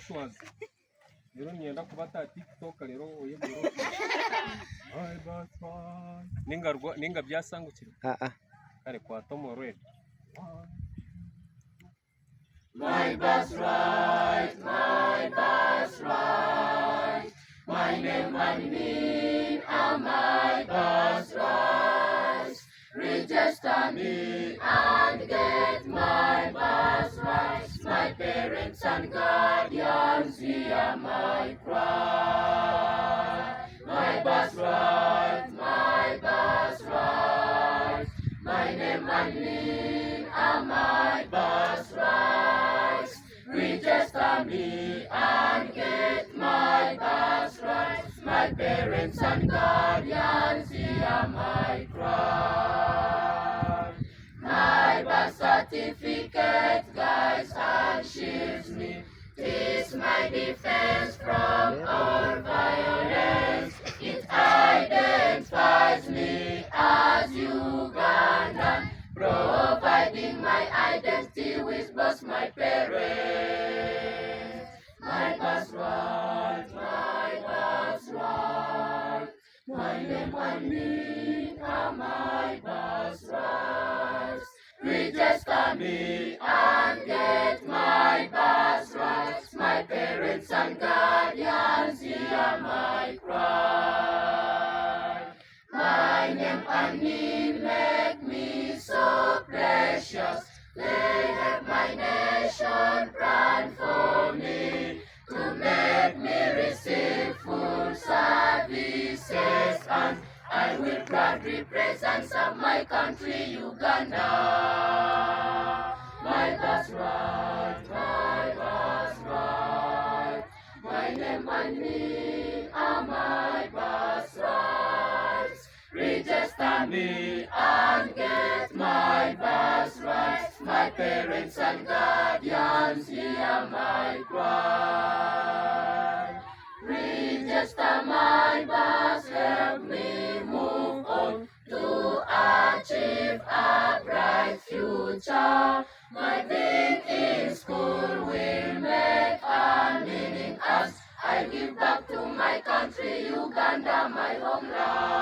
intellectuals rero nyenda kubata TikTok rero oyebero ay baswa ninga byasangukira kare kwa tomorwe my birthright, my name and me are my birthright. Register me and get my birthright. My parents and guardians hear my cry. My birthright, my name and me are my birthright. Register me and get my birthright. My parents and guardians hear my cry. My birth certificate guides and shields me. Tis my defense from all violence. It identifies me as Ugandan, providing my identity with both my parents. My birthright, my name and me are my birthright. Register me and get my birthright. My parents and guardians hear my cry. My name and me make me so precious. They help my nation plan for me to make me receive full services, and I will proudly present of my country, Uganda. My birthright, my name and me are my birthright. Register me and get my birthright. My parents and guardians hear my cry. Register my birth, help me move on to achieve a bright future. My being in school will make a meaning as I give back to my country, Uganda, my homeland.